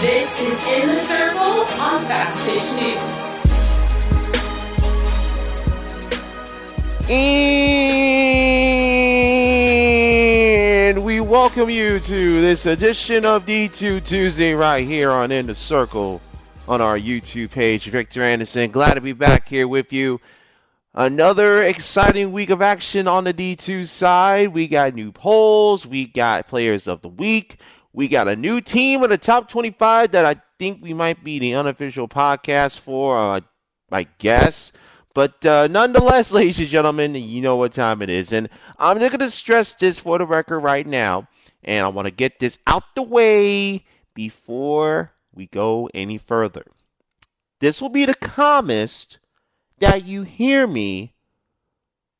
This is In the Circle on Fast Pitch News. And we welcome you to this edition of D2 Tuesday right here on In the Circle on our YouTube page. Victor Anderson, glad to be back here with you. Another exciting week of action on the D2 side. We got new polls. We got players of the week. We got a new team in the top 25 that I think we might be the unofficial podcast for, I guess. But nonetheless, ladies and gentlemen, you know what time it is. And I'm just going to stress this for the record right now. And I want to get this out the way before we go any further. This will be the calmest that you hear me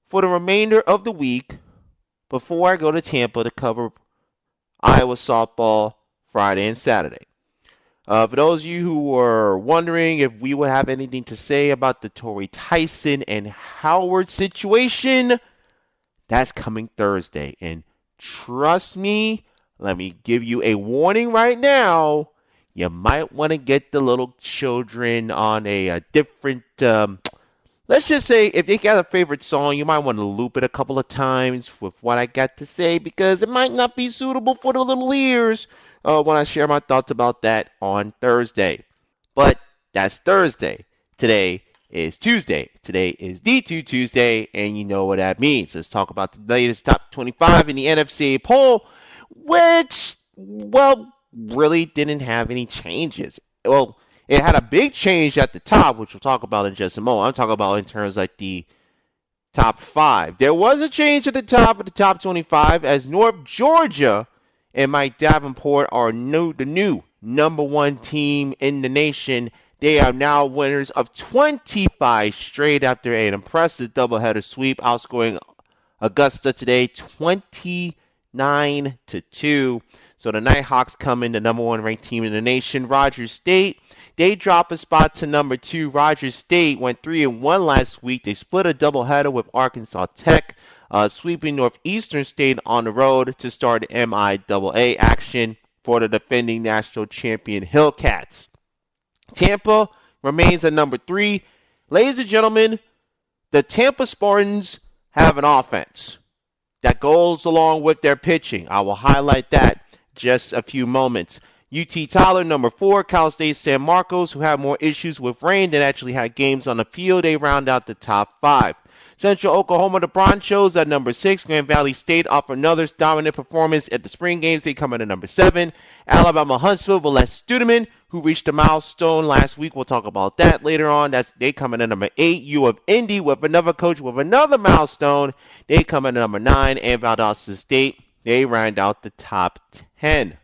for the remainder of the week before I go to Tampa to cover Iowa softball Friday and Saturday. For those of you who were wondering if we would have anything to say about the Torrey Tyson and Howard situation, that's coming Thursday. And trust me, let me give you a warning right now. You might want to get the little children on a different, let's just say if they got a favorite song, you might want to loop it a couple of times with what I got to say because it might not be suitable for the little ears when I share my thoughts about that on Thursday. But that's Thursday. Today is Tuesday. Today is D2 Tuesday, and you know what that means. Let's talk about the latest top 25 in the NFCA poll, which, well, really didn't have any changes. Well, it had a big change at the top, which we'll talk about in just a moment. I'm talking about in terms like the top 5. There was a change at the top of the top 25 as North Georgia and Mike Davenport are the new number 1 team in the nation. They are now winners of 25 straight after an impressive doubleheader sweep, outscoring Augusta today 29-2. So the Nighthawks come in the number 1 ranked team in the nation. Rogers State, they drop a spot to number 2. Rogers State went 3-1 last week. They split a doubleheader with Arkansas Tech, sweeping Northeastern State on the road to start MIAA action for the defending national champion Hillcats. Tampa remains at number 3. Ladies and gentlemen, the Tampa Spartans have an offense that goes along with their pitching. I will highlight that just a few moments. UT Tyler, number 4. Cal State San Marcos, who have more issues with rain than actually had games on the field, they round out the top 5. Central Oklahoma, the Bronchos at number 6. Grand Valley State offer another dominant performance at the spring games. They come in at number 7. Alabama Huntsville, Les Studeman, who reached a milestone last week. We'll talk about that later on. They come in at number 8. U of Indy with another coach with another milestone. They come in at number 9. And Valdosta State, they round out the top 10.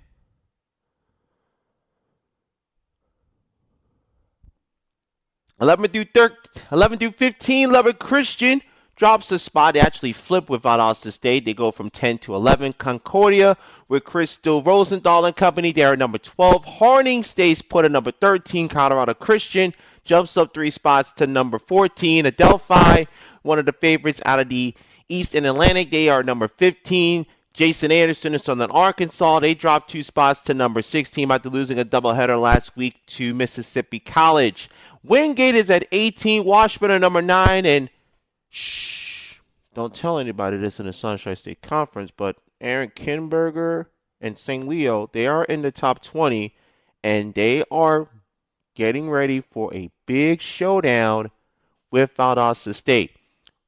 Eleven through 15, Lubbock Christian drops a spot. They actually flip with Valdosta State. They go from 10 to 11. Concordia with Crystal Rosenthal and company. They are number 12. Harding stays put at number 13. Colorado Christian jumps up 3 spots to number 14. Adelphi, one of the favorites out of the East and Atlantic. They are number 15. Jason Anderson of Southern Arkansas, they dropped 2 spots to number 16 after losing a doubleheader last week to Mississippi College. Wingate is at 18, Washburn at number 9, and don't tell anybody this in the Sunshine State Conference, but Aaron Kinberger and St. Leo, they are in the top 20, and they are getting ready for a big showdown with Valdosta State.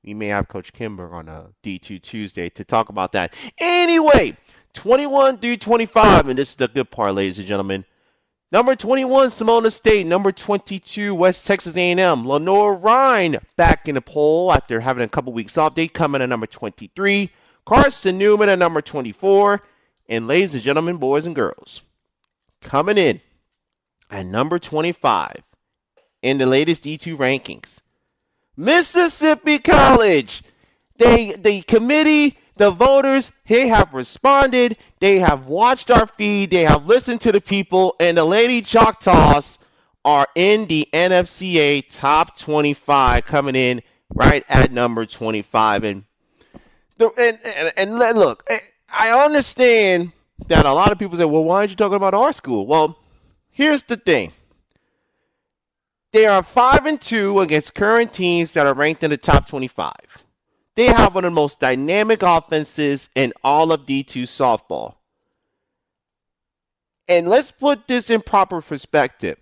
We may have Coach Kimber on a D2 Tuesday to talk about that. Anyway, 21 through 25, and this is the good part, ladies and gentlemen. Number 21, Simona State. Number 22, West Texas A&M. Lenore Rhine back in the poll after having a couple weeks off. They come in at number 23. Carson Newman at number 24. And ladies and gentlemen, boys and girls, coming in at number 25 in the latest D2 rankings, Mississippi College. The committee, the voters, they have responded. They have watched our feed. They have listened to the people. And the Lady Choctaws are in the NFCA top 25, coming in right at number 25. And look, I understand that a lot of people say, well, why aren't you talking about our school? Well, Here's the thing. They are 5-2 against current teams that are ranked in the top 25. They have one of the most dynamic offenses in all of D2 softball. And let's put this in proper perspective.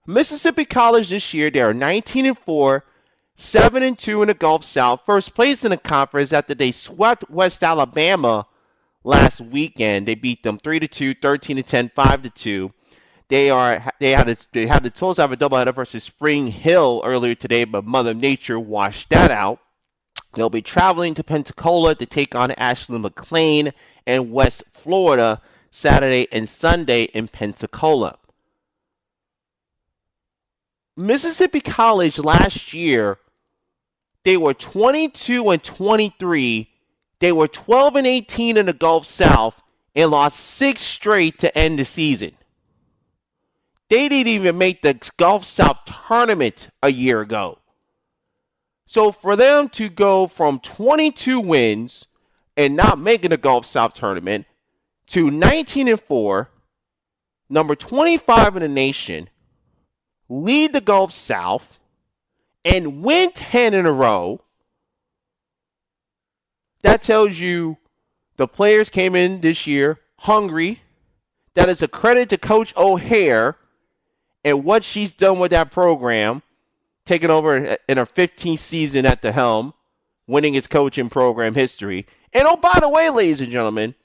Mississippi College this year, they are 19-4, 7-2 in the Gulf South, first place in the conference after they swept West Alabama last weekend. They beat them 3-2, 13-10, 5-2. They had the Tulsa have a doubleheader versus Spring Hill earlier today, but Mother Nature washed that out. They'll be traveling to Pensacola to take on Ashland McLean and West Florida Saturday and Sunday in Pensacola. Mississippi College last year, they were 22-23. They were 12-18 in the Gulf South and lost 6 straight to end the season. They didn't even make the Gulf South tournament a year ago. So for them to go from 22 wins and not making the Gulf South tournament to 19-4, number 25 in the nation, lead the Gulf South, and win 10 in a row, that tells you the players came in this year hungry. That is a credit to Coach O'Hare and what she's done with that program, taking over in her 15th season at the helm, winning its coaching program history. And oh, by the way, ladies and gentlemen,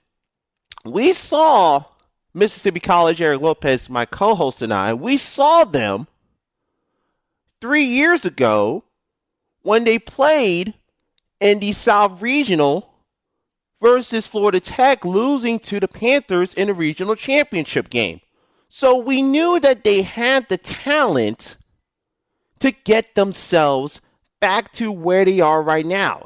we saw Mississippi College, Eric Lopez, my co-host, and I, we saw them 3 years ago when they played in the South Regional versus Florida Tech, losing to the Panthers in the regional championship game. So we knew that they had the talent to get themselves back to where they are right now.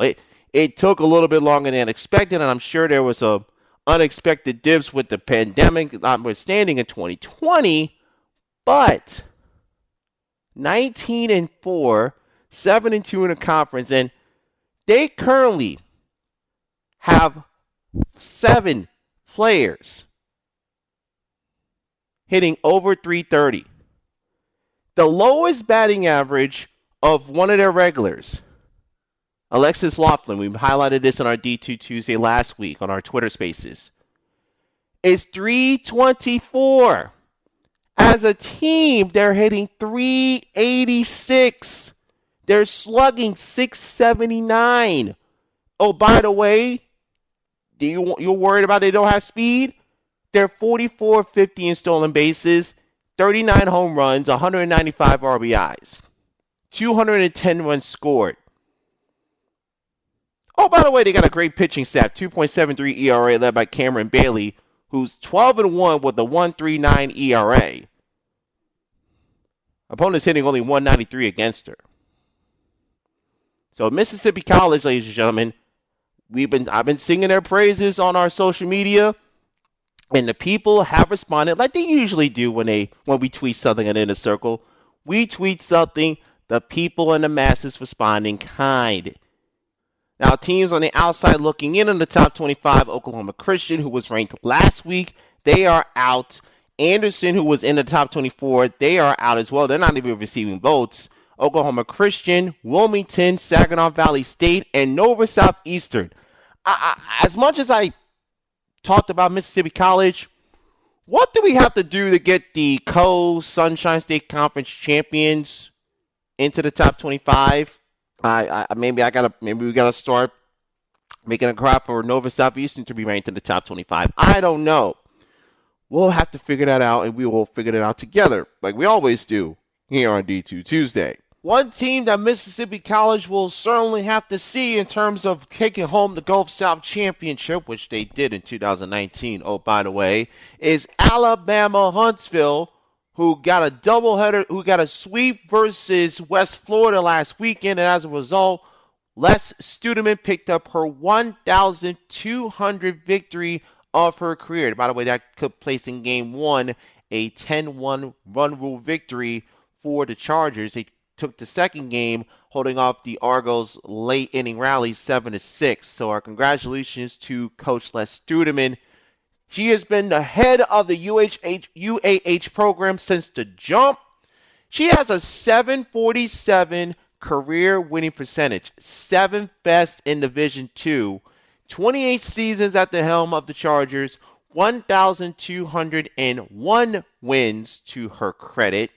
It took a little bit longer than expected, and I'm sure there was some unexpected dips with the pandemic notwithstanding in 2020, but 19-4, 7-2 in the conference, and they currently have 7 players hitting over 330. The lowest batting average of one of their regulars, Alexis Laughlin, we highlighted this on our D2 Tuesday last week on our Twitter Spaces, is 324. As a team, they're hitting 386. They're slugging 679. Oh, by the way, you're worried about they don't have speed? They're 44-50 in stolen bases, 39 home runs, 195 RBIs, 210 runs scored. Oh, by the way, they got a great pitching staff, 2.73 ERA led by Cameron Bailey, who's 12-1 with a 1.39 ERA. Opponents hitting only 193 against her. So Mississippi College, ladies and gentlemen, I've been singing their praises on our social media. And the people have responded like they usually do when we tweet something in the circle. We tweet something, the people and the masses respond in kind. Now, teams on the outside looking in on the top 25, Oklahoma Christian, who was ranked last week, they are out. Anderson, who was in the top 24, they are out as well. They're not even receiving votes. Oklahoma Christian, Wilmington, Saginaw Valley State, and Nova Southeastern. As much as I talked about Mississippi College, what do we have to do to get the Sunshine State Conference champions into the top 25? Maybe we gotta start making a cry for Nova Southeastern to be ranked in the top 25. I don't know. We'll have to figure that out, and we will figure that out together, like we always do here on D2 Tuesday. One team that Mississippi College will certainly have to see in terms of taking home the Gulf South Championship, which they did in 2019, oh, by the way, is Alabama Huntsville, who got a doubleheader, who got a sweep versus West Florida last weekend, and as a result, Les Studeman picked up her 1,200th victory of her career. By the way, that took place in Game 1, a 10-1 run rule victory for the Chargers. They took the second game, holding off the Argos' late inning rally 7-6. So our congratulations to Coach Les Studeman. She has been the head of the UAH program since the jump. She has a 747 career winning percentage, 7th best in Division II, 28 seasons at the helm of the Chargers, 1,201 wins to her credit.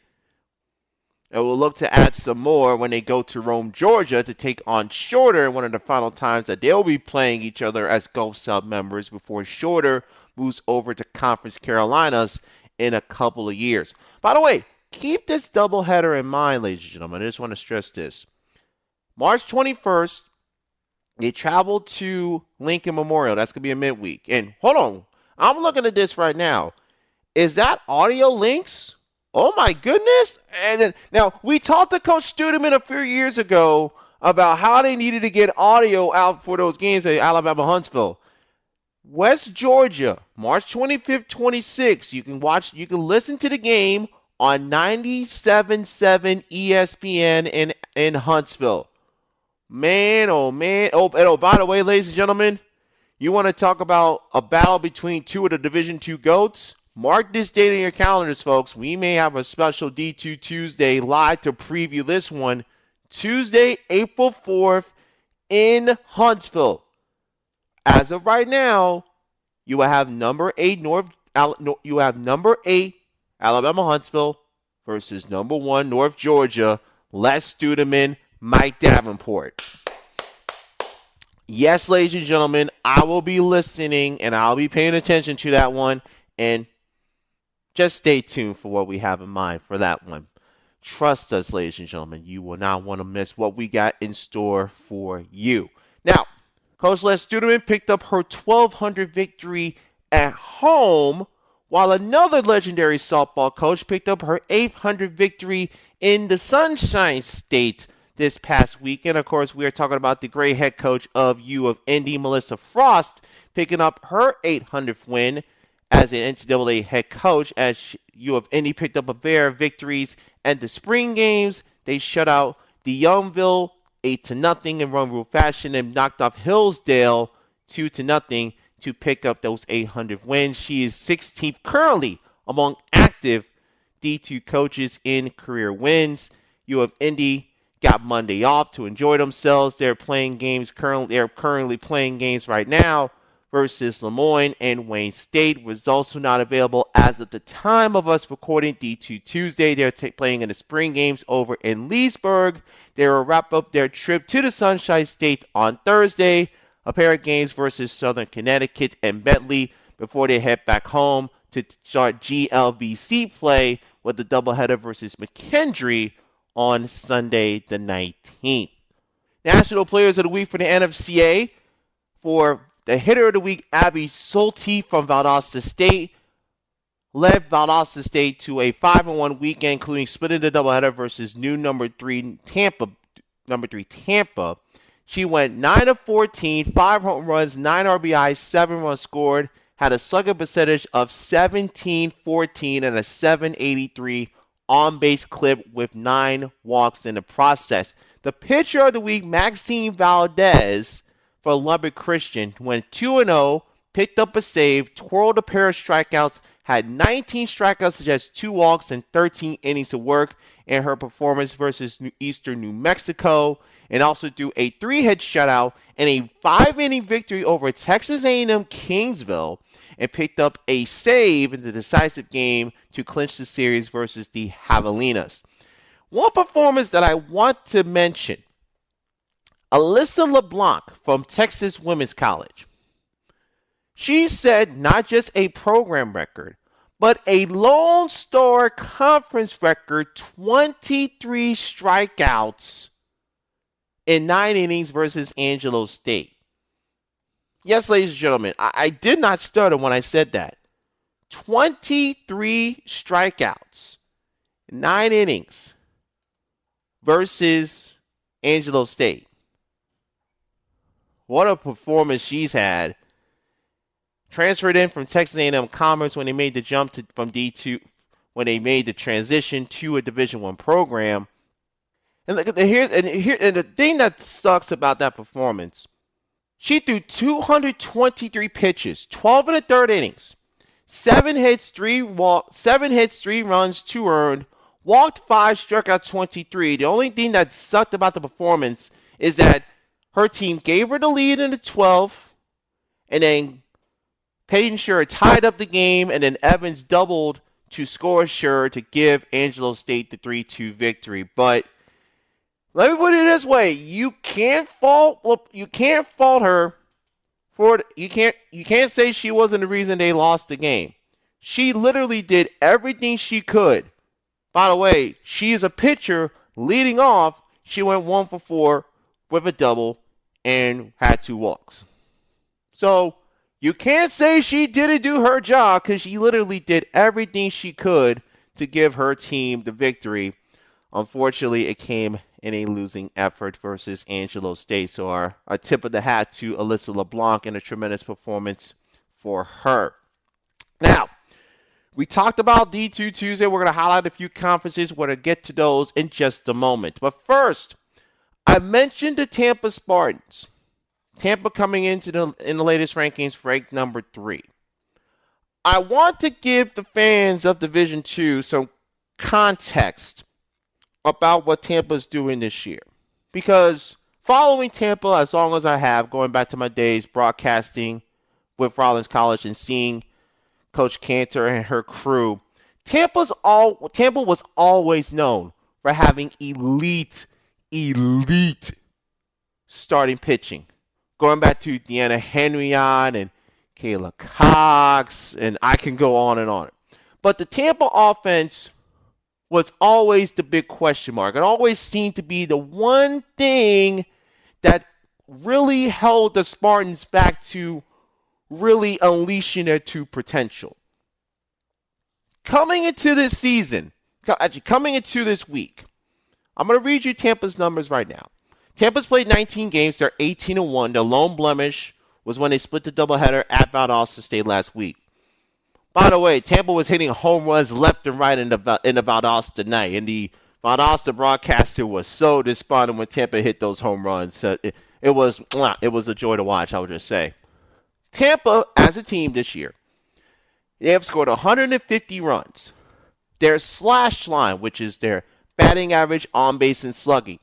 And we'll look to add some more when they go to Rome, Georgia to take on Shorter in one of the final times that they'll be playing each other as Gulf Sub members before Shorter moves over to Conference Carolinas in a couple of years. By the way, keep this doubleheader in mind, ladies and gentlemen. I just want to stress this. March 21st, they travel to Lincoln Memorial. That's going to be a midweek. And hold on. I'm looking at this right now. Is that audio links? Oh my goodness! And then, now we talked to Coach Studeman a few years ago about how they needed to get audio out for those games at Alabama Huntsville. West Georgia, March 25th, 26th. You can listen to the game on 97.7 ESPN in Huntsville. Man, oh man. Oh, by the way, ladies and gentlemen, you want to talk about a battle between two of the Division II GOATs? Mark this date in your calendars, folks. We may have a special D2 Tuesday live to preview this one. Tuesday, April 4th in Huntsville. As of right now, you will have number 8 Alabama Huntsville versus number 1 North Georgia, Les Studeman, Mike Davenport. Yes, ladies and gentlemen, I will be listening and I'll be paying attention to that one, and just stay tuned for what we have in mind for that one. Trust us, ladies and gentlemen, you will not want to miss what we got in store for you. Now, Coach Les Studeman picked up her 1,200 victory at home, while another legendary softball coach picked up her 800 victory in the Sunshine State this past weekend. Of course, we are talking about the great head coach of U of Indy, Melissa Frost, picking up her 800th win as an NCAA head coach, as U of Indy picked up a pair of victories at the spring games. They shut out the Youngville 8-0 in run rule fashion and knocked off Hillsdale 2-0 to pick up those 800 wins. She is 16th currently among active D2 coaches in career wins. U of Indy got Monday off to enjoy themselves. They're currently playing games right now versus Lemoyne and Wayne State. Was also not available as of the time of us recording D2 Tuesday. They're playing in the spring games over in Leesburg. They will wrap up their trip to the Sunshine State on Thursday. A pair of games versus Southern Connecticut and Bentley before they head back home to start GLVC play with the doubleheader versus McKendree on Sunday the 19th. National Players of the Week for the NFCA. For the hitter of the week, Abby Solti from Valdosta State, led Valdosta State to a 5-1 weekend, including splitting the doubleheader versus number 3 Tampa. She went 9 of 14, 5 home runs, 9 RBIs, 7 runs scored, had a slugging percentage of 17-14 and a 783 on-base clip with 9 walks in the process. The pitcher of the week, Maxine Valdez for Lubbock Christian, went 2-0, picked up a save, twirled a pair of strikeouts, had 19 strikeouts, just 2 walks, and 13 innings of work in her performance versus Eastern New Mexico, and also threw a 3-hit shutout and a 5-inning victory over Texas A&M Kingsville, and picked up a save in the decisive game to clinch the series versus the Javelinas. One performance that I want to mention, Alyssa LeBlanc from Texas Women's College. She set not just a program record, but a Lone Star Conference record, 23 strikeouts in 9 innings versus Angelo State. Yes, ladies and gentlemen, I did not stutter when I said that. 23 strikeouts, 9 innings versus Angelo State. What a performance she's had. Transferred in from Texas A&M Commerce when they made the jump from D2, when they made the transition to a Division I program. And look at the thing that sucks about that performance. She threw 223 pitches, 12 in the third innings, 7 hits, 3 runs, 2 earned, walked 5, struck out 23. The only thing that sucked about the performance is that her team gave her the lead in the 12th, and then Peyton Sure tied up the game, and then Evans doubled to score Sure to give Angelo State the 3-2 victory. But let me put it this way: you can't fault her for it. You can't say she wasn't the reason they lost the game. She literally did everything she could. By the way, she is a pitcher leading off. She went 1 for 4 with a double and had 2 walks. So you can't say she didn't do her job, because she literally did everything she could to give her team the victory. Unfortunately, it came in a losing effort versus Angelo State. So our tip of the hat to Alyssa LeBlanc, and a tremendous performance for her. Now, we talked about D2 Tuesday. We're going to highlight a few conferences. We're going to get to those in just a moment. But first, I mentioned the Tampa Spartans. Tampa coming in the latest rankings, ranked number 3. I want to give the fans of Division II some context about what Tampa's doing this year. Because following Tampa as long as I have, going back to my days broadcasting with Rollins College and seeing Coach Cantor and her crew, Tampa was always known for having elite starting pitching. Going back to Deanna Henryon and Kayla Cox, and I can go on and on. But the Tampa offense was always the big question mark. It always seemed to be the one thing that really held the Spartans back to really unleashing their true potential. Coming into this season, coming into this week, I'm going to read you Tampa's numbers right now. Tampa's played 19 games. They're 18-1. Their lone blemish was when they split the doubleheader at Valdosta State last week. By the way, Tampa was hitting home runs left and right in the Valdosta night, and the Valdosta broadcaster was so despondent when Tampa hit those home runs. It was a joy to watch, I would just say. Tampa, as a team this year, they have scored 150 runs. Their slash line, which is their batting average, on base, and slugging,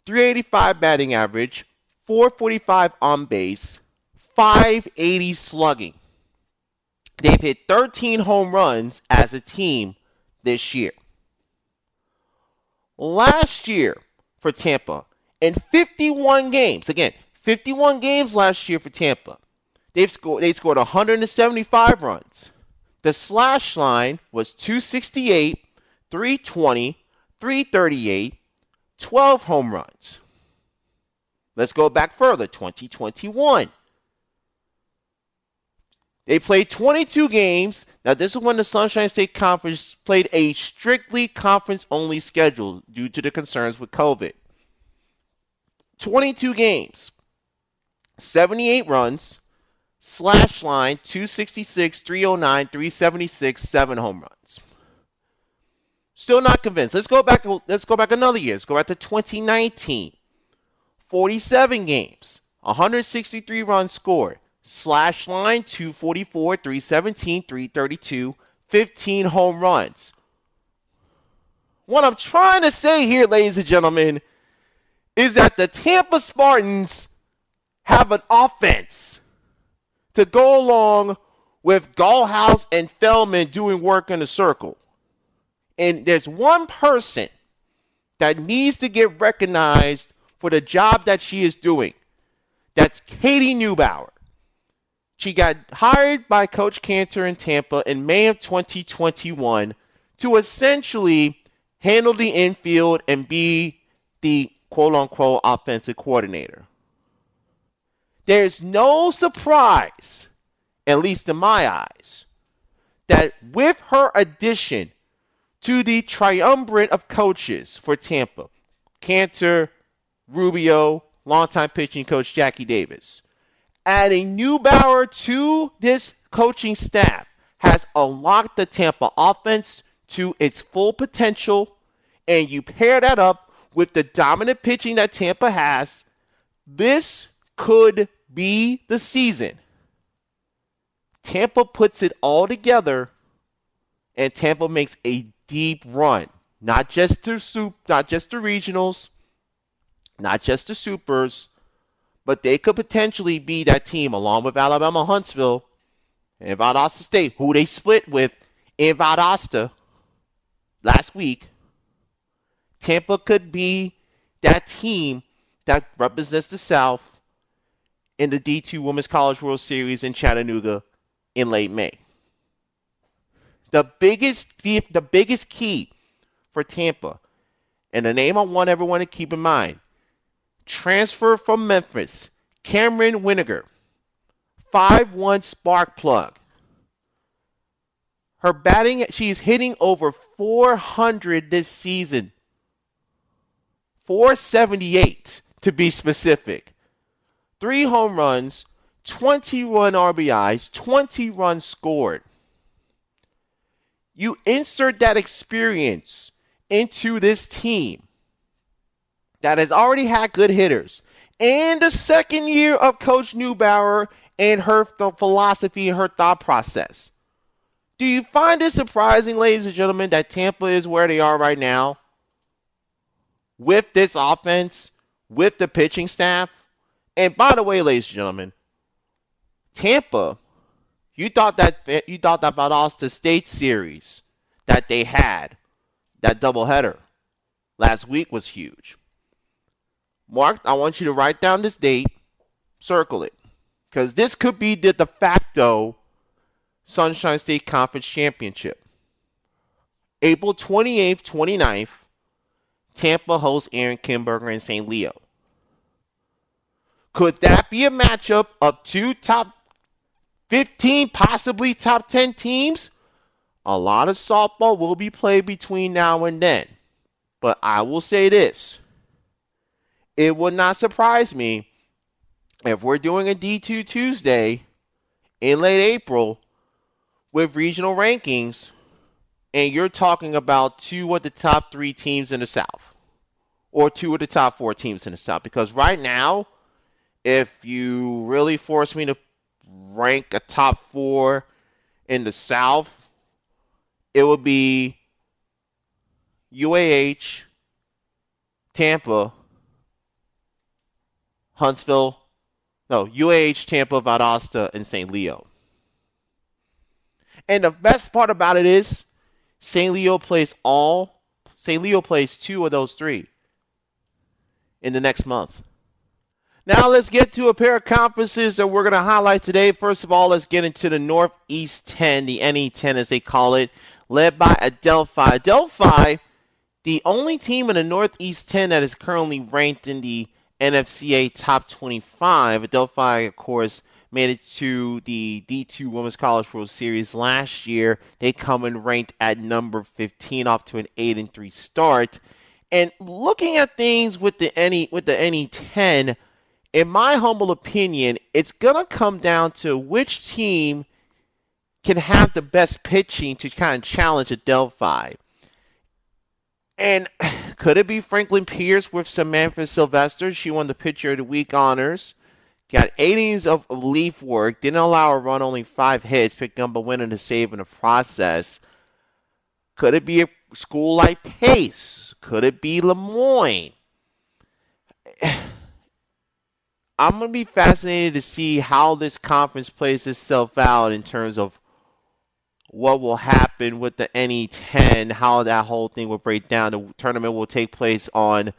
385 batting average, 445 on base, 580 slugging. They've hit 13 home runs as a team this year. Last year for Tampa, in 51 games, again, 51 games last year for Tampa, they scored 175 runs. The slash line was 268, 320, 338, 12 home runs. Let's go back further, 2021. They played 22 games. Now, this is when the Sunshine State Conference played a strictly conference-only schedule due to the concerns with COVID. 22 games, 78 runs, slash line 266, 309, 376, 7 home runs. Still not convinced. Let's go back another year. Let's go back to 2019. 47 games, 163 runs scored. Slash line 244, 317, 332, 15 home runs. What I'm trying to say here, ladies and gentlemen, is that the Tampa Spartans have an offense to go along with Gallhouse and Feldman doing work in the circle. And there's one person that needs to get recognized for the job that she is doing. That's Katie Neubauer. She got hired by Coach Cantor in Tampa in May of 2021 to essentially handle the infield and be the quote-unquote offensive coordinator. There's no surprise, at least in my eyes, that with her addition to the triumvirate of coaches for Tampa, Cantor, Rubio, longtime pitching coach Jackie Davis, adding Neubauer to this coaching staff has unlocked the Tampa offense to its full potential, and you pair that up with the dominant pitching that Tampa has, this could be the season Tampa puts it all together, and Tampa makes a deep run. Not just the regionals, not just the supers, but they could potentially be that team along with Alabama, Huntsville, and Valdosta State, who they split with in Valdosta last week. Tampa could be that team that represents the South in the D2 Women's College World Series in Chattanooga in late May. The biggest key for Tampa, and the name I want everyone to keep in mind, transfer from Memphis, Cameron Winiger, 5'1" spark plug. Her batting, she's hitting over 400 this season. 478 to be specific. 3 home runs, 21 RBIs, 20 runs scored. You insert that experience into this team that has already had good hitters, and the second year of Coach Neubauer and her philosophy and her thought process. Do you find it surprising, ladies and gentlemen, that Tampa is where they are right now? With this offense, with the pitching staff? And by the way, ladies and gentlemen, Tampa, you thought that Valdosta State series that they had, that doubleheader last week, was huge. Mark, I want you to write down this date, circle it, because this could be the de facto Sunshine State Conference Championship. April 28th, 29th, Tampa hosts Aaron Kimberger in St. Leo. Could that be a matchup of 2 top 15, possibly top 10 teams? A lot of softball will be played between now and then. But I will say this. It would not surprise me if we're doing a D2 Tuesday in late April with regional rankings, and you're talking about 2 of the top 3 teams in the South, or 2 of the top 4 teams in the South. Because right now, if you really force me to rank a top 4 in the South, it would be UAH, Tampa, UAH, Tampa, Valdosta, and St. Leo. And the best part about it is St. Leo plays 2 of those 3 in the next month. Now let's get to a pair of conferences that we're going to highlight today. First of all, let's get into the Northeast 10, the NE10 as they call it, led by Adelphi. Adelphi, the only team in the Northeast 10 that is currently ranked in the NFCA Top 25. Adelphi, of course, made it to the D2 Women's College World Series last year. They come in ranked at number 15, off to an 8-3 start. And looking at things with the NE10, in my humble opinion, it's going to come down to which team can have the best pitching to kind of challenge Adelphi. And could it be Franklin Pierce with Samantha Sylvester? She won the Pitcher of the Week honors. Got 8 innings of relief work. Didn't allow a run, only 5 hits. Picked up a win and a save in the process. Could it be a school like Pace? Could it be Lemoyne? I'm going to be fascinated to see how this conference plays itself out in terms of what will happen with the NE10, how that whole thing will break down. The tournament will take place on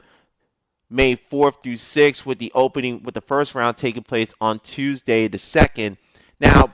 May 4th through 6th, with the first round taking place on Tuesday the 2nd. Now,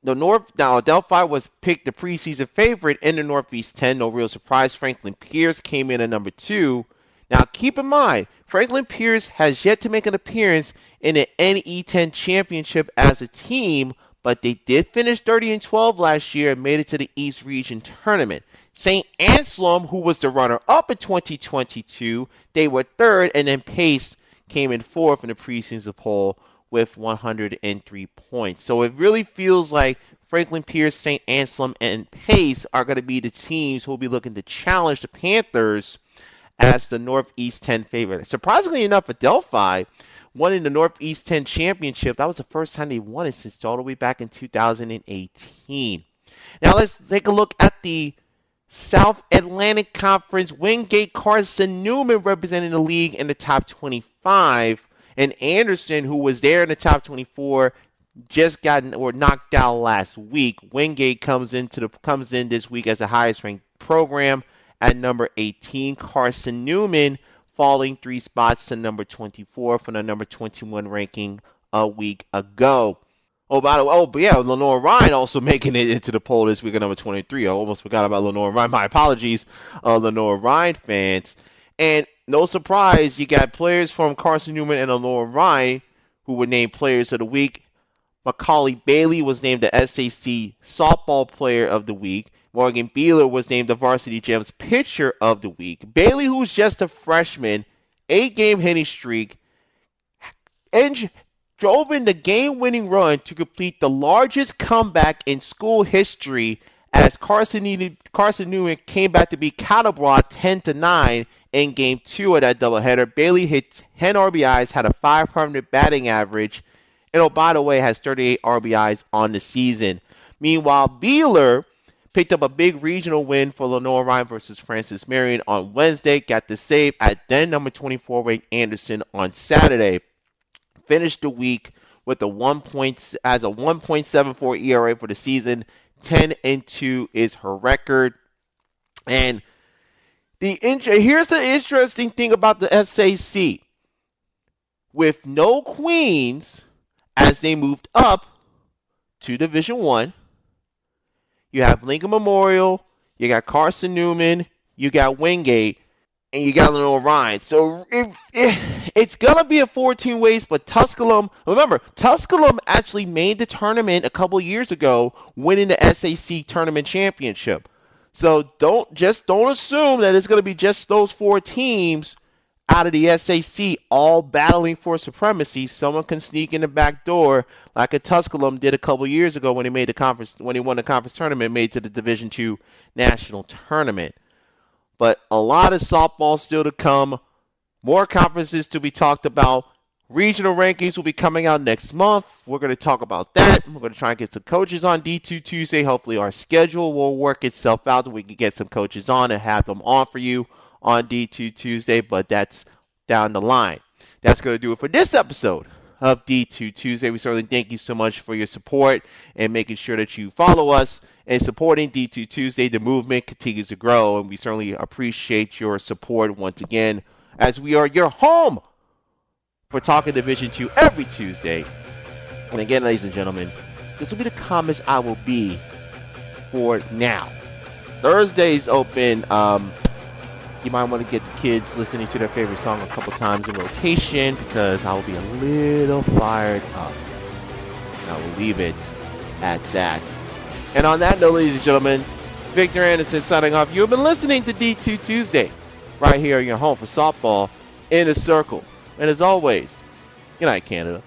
Adelphi was picked the preseason favorite in the Northeast 10. No real surprise. Franklin Pierce came in at number 2. Now, keep in mind, Franklin Pierce has yet to make an appearance in the NE10 championship as a team, but they did finish 30-12 last year and made it to the East Region tournament. St. Anselm, who was the runner-up in 2022, they were 3rd, and then Pace came in 4th in the preseason poll with 103 points. So it really feels like Franklin Pierce, St. Anselm, and Pace are going to be the teams who will be looking to challenge the Panthers as the Northeast 10 favorite. Surprisingly enough, Adelphi won in the Northeast 10 Championship. That was the first time they won it since all the way back in 2018. Now let's take a look at the South Atlantic Conference. Wingate Carson Newman representing the league in the top 25. And Anderson, who was there in the top 24, just got knocked out last week. Wingate comes in this week as the highest ranked program at number 18. Carson Newman falling 3 spots to number 24 from the number 21 ranking a week ago. But yeah, Lenore Ryan also making it into the poll this week at number 23. I almost forgot about Lenore Ryan. My apologies, Lenore Ryan fans. And no surprise, you got players from Carson Newman and Lenore Ryan who were named Players of the Week. Macaulay Bailey was named the SAC Softball Player of the Week. Morgan Beeler was named the Varsity Gems Pitcher of the Week. Bailey, who's just a freshman, 8-game hitting streak, and drove in the game-winning run to complete the largest comeback in school history as Carson Newman came back to beat Catawba 10-9 in Game 2 of that doubleheader. Bailey hit 10 RBIs, had a .500 batting average, and oh, by the way, has 38 RBIs on the season. Meanwhile, Beeler picked up a big regional win for Lenore Ryan versus Francis Marion on Wednesday, got the save at then number 24 ranked Anderson on Saturday. Finished the week with a 1.74 ERA for the season. 10-2 is her record. And here's the interesting thing about the SAC. With no queens as they moved up to Division I, you have Lincoln Memorial, you got Carson Newman, you got Wingate, and you got Lenore Ryan. So it's going to be a 14 race, but Tusculum actually made the tournament a couple years ago, winning the SAC tournament championship. So don't assume that it's going to be just those 4 teams out of the SAC all battling for supremacy. Someone can sneak in the back door like a Tusculum did a couple years ago when he won the conference tournament, made to the Division II national tournament. But a lot of softball still to come. More conferences to be talked about. Regional rankings will be coming out next month. We're going to talk about that. We're going to try and get some coaches on D2 Tuesday. Hopefully our schedule will work itself out that we can get some coaches on and have them on for you on D2 Tuesday. But that's down the line. That's going to do it for this episode of D2 Tuesday. We certainly thank you so much for your support and making sure that you follow us and supporting D2 Tuesday. The movement continues to grow, and we certainly appreciate your support once again as we are your home for Talking Division II every Tuesday. And again, ladies and gentlemen, this will be the comments I will be for now. Thursday's open. You might want to get the kids listening to their favorite song a couple times in rotation because I will be a little fired up. And I will leave it at that. And on that note, ladies and gentlemen, Victor Anderson signing off. You've been listening to D2 Tuesday right here in your home for softball in a circle. And as always, good night, Canada.